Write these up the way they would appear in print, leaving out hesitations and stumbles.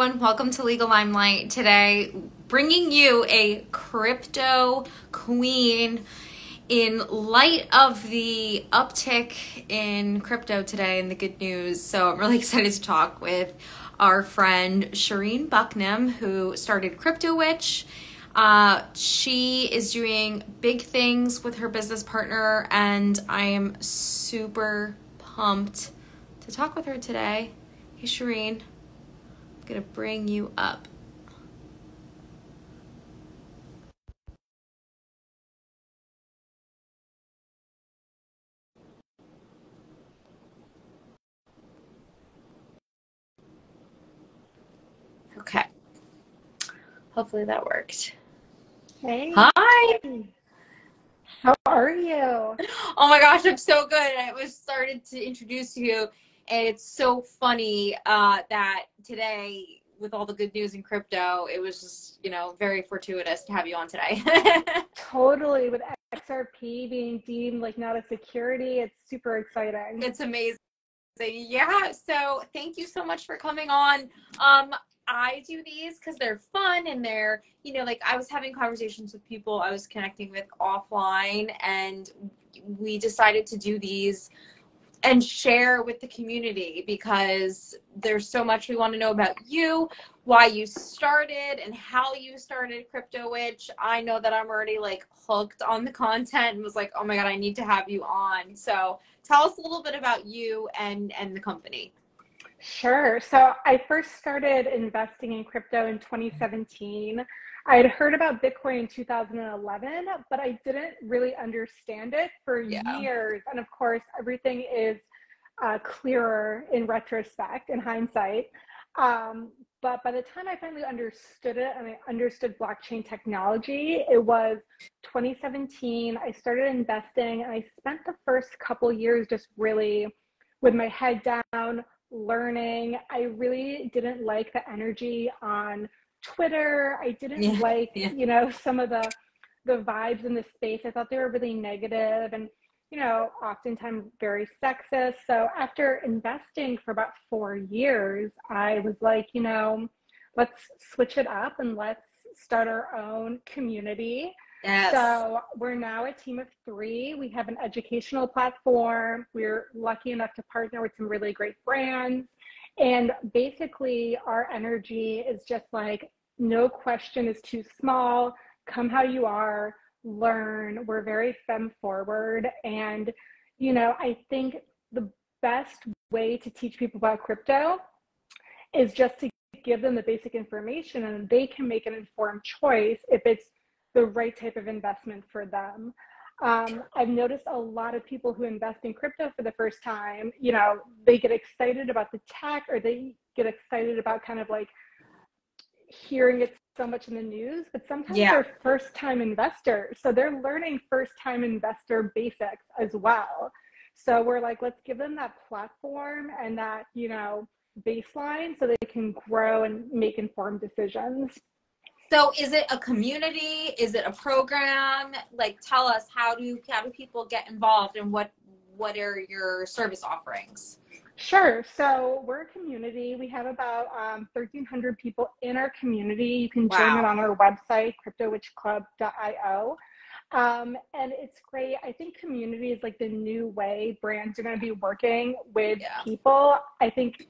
everyone. Welcome to Legal Limelight. Today, bringing you a crypto queen in light of the uptick in crypto today and the good news. So I'm really excited to talk with our friend Shirin Bucknam, who started Crypto Witch. She is doing big things with her business partner, and I am super pumped to talk with her today. Hey, Shirin. I'm going to bring you up. Okay. Hopefully that worked. Hey. Hi. How are you? Oh my gosh, I'm so good. I was started to introduce you, and it's so funny that today, with all the good news in crypto, it was just, very fortuitous to have you on today. Totally. With XRP being deemed like not a security, it's super exciting. It's amazing. Yeah, so thank you so much for coming on. I do these because they're fun and they're, like I was having conversations with people I was connecting with offline, and we decided to do these and share with the community because there's so much we want to know about you, why you started and how you started Crypto Witch. I know that I'm already like hooked on the content and was like, oh my God, I need to have you on. So tell us a little bit about you and the company. Sure. So I first started investing in crypto in 2017. I had heard about Bitcoin in 2011, but I didn't really understand it for years. And of course, everything is clearer in retrospect, in hindsight. But by the time I finally understood it and I understood blockchain technology, it was 2017. I started investing and I spent the first couple years just really with my head down, learning. I really didn't like the energy on Twitter. I didn't like, some of the vibes in the space. I thought they were really negative and, oftentimes very sexist. So after investing for about 4 years, I was like, let's switch it up and let's start our own community. Yes. So we're now a team of 3. We have an educational platform. We're lucky enough to partner with some really great brands. And basically our energy is just like, no question is too small. Come how you are, learn. We're very femme forward. And, I think the best way to teach people about crypto is just to give them the basic information and they can make an informed choice if it's the right type of investment for them. I've noticed a lot of people who invest in crypto for the first time, they get excited about the tech, or they get excited about kind of like hearing it so much in the news, but sometimes they're first time investors. So they're learning first time investor basics as well. So we're like, let's give them that platform and that, baseline so they can grow and make informed decisions. So is it a community? Is it a program? Like, tell us, how do people get involved, and what are your service offerings? Sure. So we're a community. We have about 1,300 people in our community. You can join it on our website, cryptowitchclub.io. And it's great. I think community is like the new way brands are going to be working with people. I think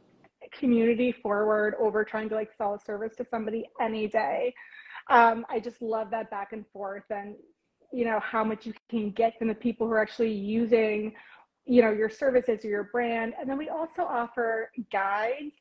community forward over trying to like sell a service to somebody any day. I just love that back and forth, and how much you can get from the people who are actually using your services or your brand. And then we also offer guides,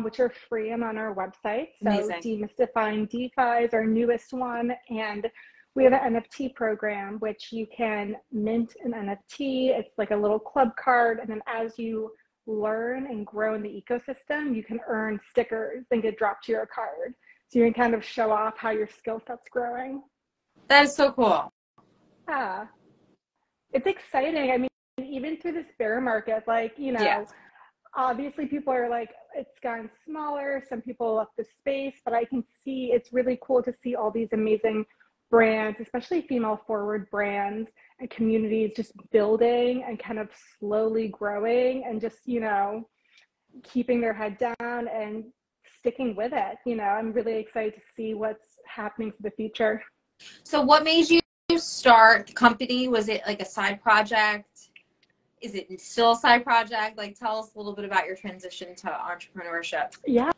which are free and on our website. So Amazing. Demystifying DeFi is our newest one. And we have an NFT program, which you can mint an NFT. It's like a little club card. And then as you learn and grow in the ecosystem, you can earn stickers and get dropped to your card. So you can kind of show off how your skill set's growing. That is so cool. Yeah. It's exciting. I mean, even through this bear market, like, obviously people are like, it's gotten smaller. Some people left the space, but I can see it's really cool to see all these amazing brands, especially female forward brands and communities just building and kind of slowly growing and just, keeping their head down and sticking with it. You know, I'm really excited to see what's happening for the future. So what made you start the company? Was it like a side project? Is it still a side project? Like, tell us a little bit about your transition to entrepreneurship. Yeah,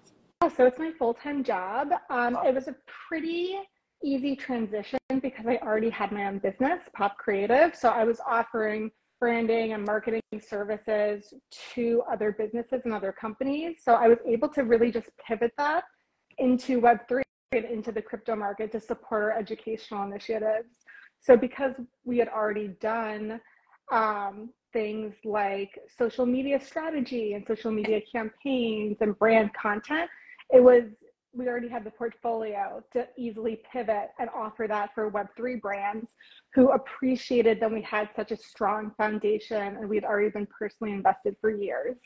so it's my full-time job. It was a pretty easy transition because I already had my own business, Pop Creative. So I was offering branding and marketing services to other businesses and other companies. So I was able to really just pivot that into Web3 and into the crypto market to support our educational initiatives. So because we had already done things like social media strategy and social media campaigns and brand content, we already had the portfolio to easily pivot and offer that for Web3 brands who appreciated that we had such a strong foundation and we'd already been personally invested for years.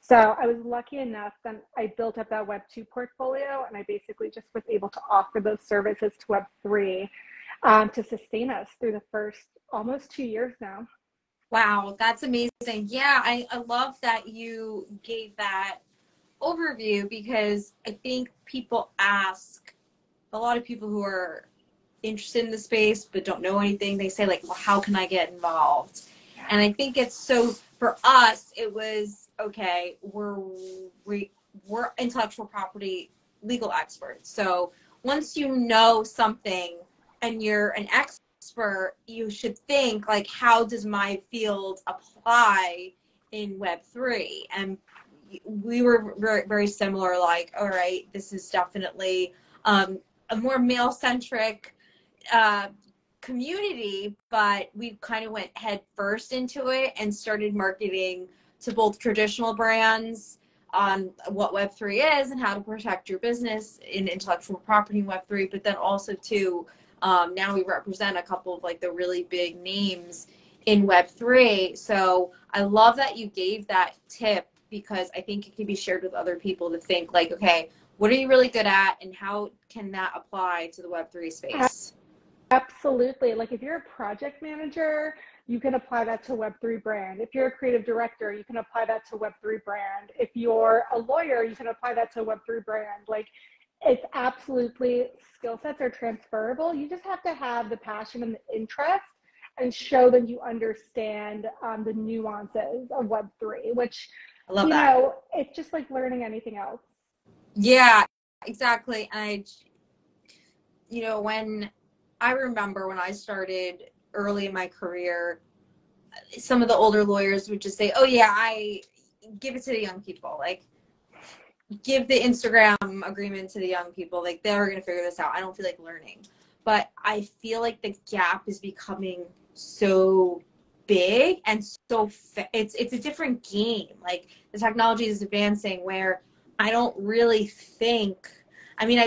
So I was lucky enough that I built up that Web2 portfolio, and I basically just was able to offer those services to Web3 to sustain us through the first almost 2 years now. Wow, that's amazing. Yeah, I love that you gave that overview, because I think people ask, a lot of people who are interested in the space but don't know anything, they say like, well, how can I get involved? And I think it's so, for us, it was, okay, we're intellectual property legal experts. So once you know something and you're an expert, you should think like, how does my field apply in Web3? And we were very, very similar, like, all right, this is definitely a more male-centric community, but we kind of went head first into it and started marketing to both traditional brands on what Web3 is and how to protect your business in intellectual property in Web3, but then also too, now we represent a couple of like the really big names in Web3. So I love that you gave that tip, because I think it can be shared with other people to think like, okay, what are you really good at and how can that apply to the Web3 space? Absolutely. Like if you're a project manager, you can apply that to Web3 brand. If you're a creative director, you can apply that to Web3 brand. If you're a lawyer, you can apply that to Web3 brand. Like it's absolutely, skill sets are transferable. You just have to have the passion and the interest and show that you understand the nuances of Web3, which, I love that. it's just like learning anything else. Yeah, exactly. When I remember when I started early in my career, some of the older lawyers would just say, oh yeah, I give it to the young people. Like, give the Instagram agreement to the young people. Like, they're going to figure this out. I don't feel like learning. But I feel like the gap is becoming so big and so it's a different game. Like, the technology is advancing where I don't really think, I mean,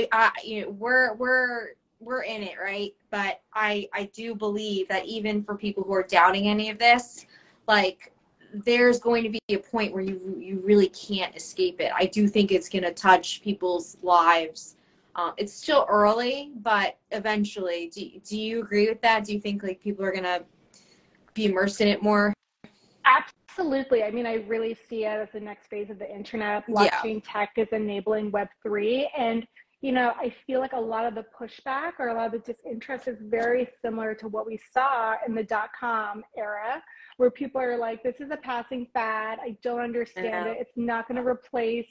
we're in it, right? But I do believe that even for people who are doubting any of this, like, there's going to be a point where you really can't escape it. I do think it's going to touch people's lives. It's still early, but eventually. Do you agree with that? Do you think like people are going to be immersed in it more? Absolutely. I mean, I really see it as the next phase of the internet. Blockchain tech is enabling Web3. And, I feel like a lot of the pushback or a lot of the disinterest is very similar to what we saw in the .com era, where people are like, this is a passing fad. I don't understand it. It's not going to replace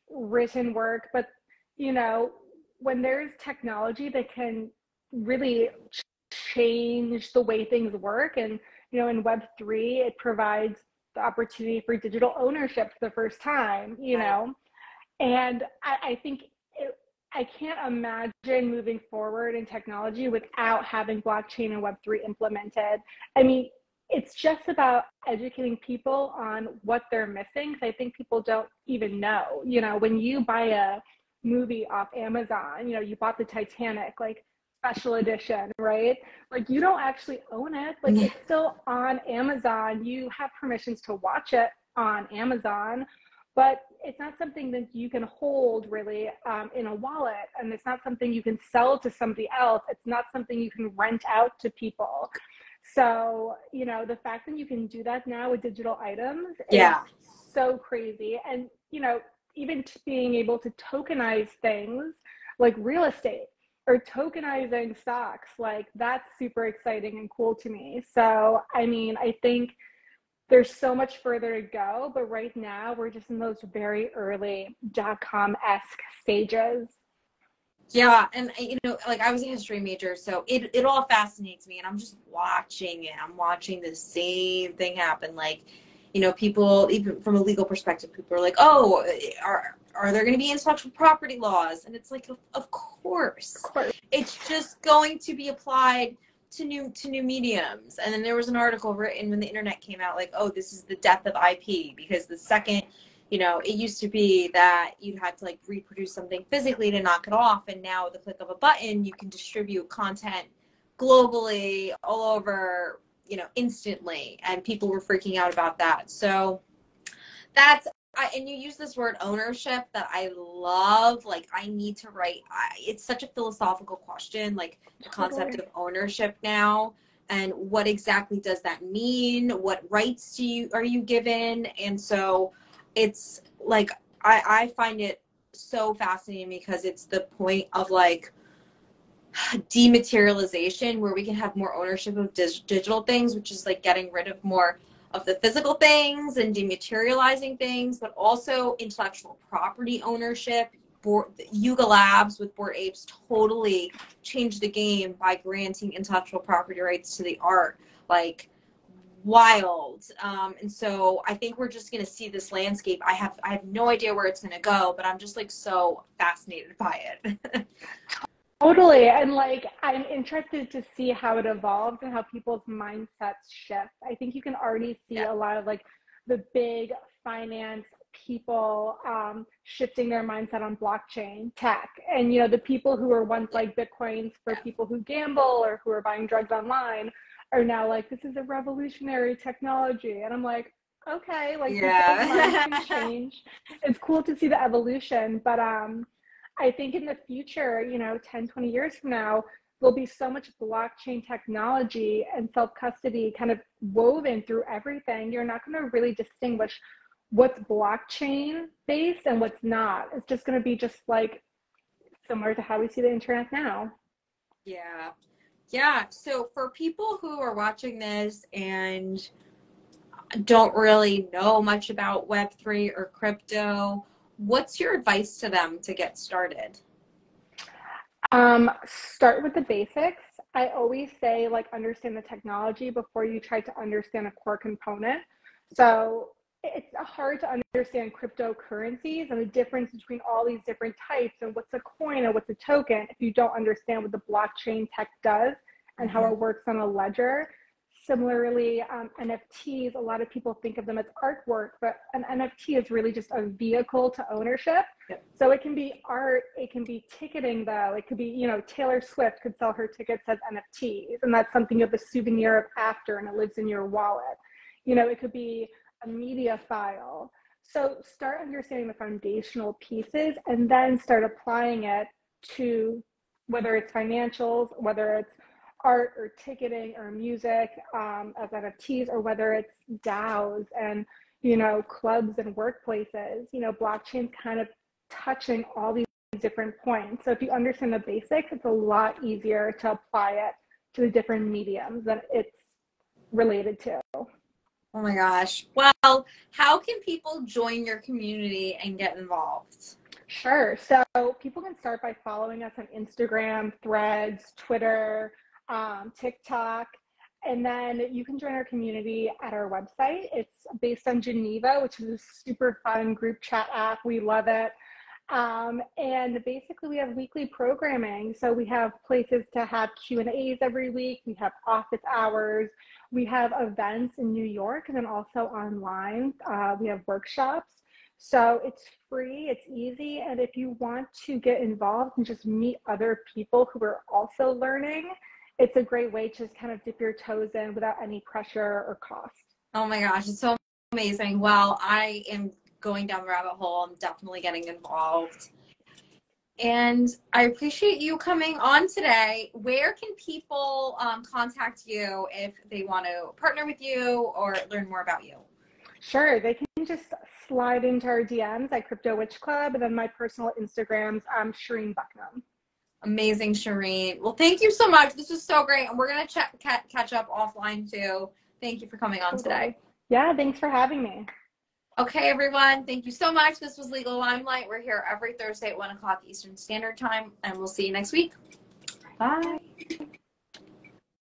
written work. But, when there's technology that can really change the way things work, and, in Web3, it provides the opportunity for digital ownership for the first time, and I think I can't imagine moving forward in technology without having blockchain and Web3 implemented. I mean, it's just about educating people on what they're missing. Because I think people don't even know, when you buy a movie off Amazon, you bought the Titanic, like, special edition, right? Like, you don't actually own it. Like, it's still on Amazon. You have permissions to watch it on Amazon, but it's not something that you can hold really in a wallet, and it's not something you can sell to somebody else. It's not something you can rent out to people. So, the fact that you can do that now with digital items is so crazy. And, even being able to tokenize things like real estate or tokenizing stocks, like that's super exciting and cool to me. So, I mean, I think there's so much further to go, but right now we're just in those very early .com-esque stages. Yeah, and like I was a history major, so it all fascinates me, and I'm just watching it. I'm watching the same thing happen. Like, people, even from a legal perspective, people are like, "Oh, are there going to be intellectual property laws?" And it's like, of course, Of course. it's just going to be applied to new mediums. And then there was an article written when the internet came out, like, "Oh, this is the death of IP," because the second it used to be that you had to like reproduce something physically to knock it off. And now with the click of a button, you can distribute content globally all over, instantly. And people were freaking out about that. So and you use this word ownership that I love. Like, I need to write. It's such a philosophical question, like the concept of ownership now. And what exactly does that mean? What rights are you given? And so it's like, I find it so fascinating because it's the point of like dematerialization where we can have more ownership of digital things, which is like getting rid of more of the physical things and dematerializing things, but also intellectual property ownership. Yuga Labs with Bored Apes totally changed the game by granting intellectual property rights to the art. Like, wild. And so I think we're just going to see this landscape. I have no idea where it's going to go, but I'm just like so fascinated by it. Totally. And like, I'm interested to see how it evolves and how people's mindsets shift. I think you can already see a lot of like the big finance people shifting their mindset on blockchain tech. And, the people who were once like Bitcoins for people who gamble or who are buying drugs online are now like, this is a revolutionary technology. And I'm like, okay, like people's minds can change. It's cool to see the evolution, but I think in the future, 10, 20 years from now, there'll be so much blockchain technology and self-custody kind of woven through everything. You're not going to really distinguish what's blockchain based and what's not. It's just going to be just like similar to how we see the internet now. Yeah. So for people who are watching this and don't really know much about Web3 or crypto, what's your advice to them to get started? Start with the basics. I always say, like, understand the technology before you try to understand a core component. So it's hard to understand cryptocurrencies and the difference between all these different types and what's a coin and what's a token if you don't understand what the blockchain tech does and how it works on a ledger. Similarly, NFTs, a lot of people think of them as artwork, but an NFT is really just a vehicle to ownership. So it can be art, it can be ticketing though, it could be, Taylor Swift could sell her tickets as NFTs, and that's something you have a souvenir of after and it lives in your wallet. It could be a media file. So start understanding the foundational pieces and then start applying it to whether it's financials, whether it's art or ticketing or music as NFTs, or whether it's DAOs and, clubs and workplaces. Blockchain's kind of touching all these different points. So if you understand the basics, it's a lot easier to apply it to the different mediums that it's related to. Oh my gosh. Well, how can people join your community and get involved? Sure. So people can start by following us on Instagram, Threads, Twitter, TikTok, and then you can join our community at our website. It's based on Geneva, which is a super fun group chat app. We love it. And basically we have weekly programming. So we have places to have Q&As every week. We have office hours. We have events in New York and then also online. We have workshops. So it's free, it's easy. And if you want to get involved and just meet other people who are also learning, it's a great way to just kind of dip your toes in without any pressure or cost. Oh my gosh, it's so amazing. Well, I am going down the rabbit hole. I'm definitely getting involved. And I appreciate you coming on today. Where can people contact you if they want to partner with you or learn more about you? Sure, they can can just slide into our DMs at Crypto Witch Club, and then my personal Instagrams, Shirin Bucknam. Amazing, Shireen. Well, thank you so much. This was so great. And we're going to catch up offline too. Thank you for coming on today. Yeah, thanks for having me. Okay, everyone. Thank you so much. This was Legal Limelight. We're here every Thursday at 1 o'clock Eastern Standard Time, and we'll see you next week. Bye.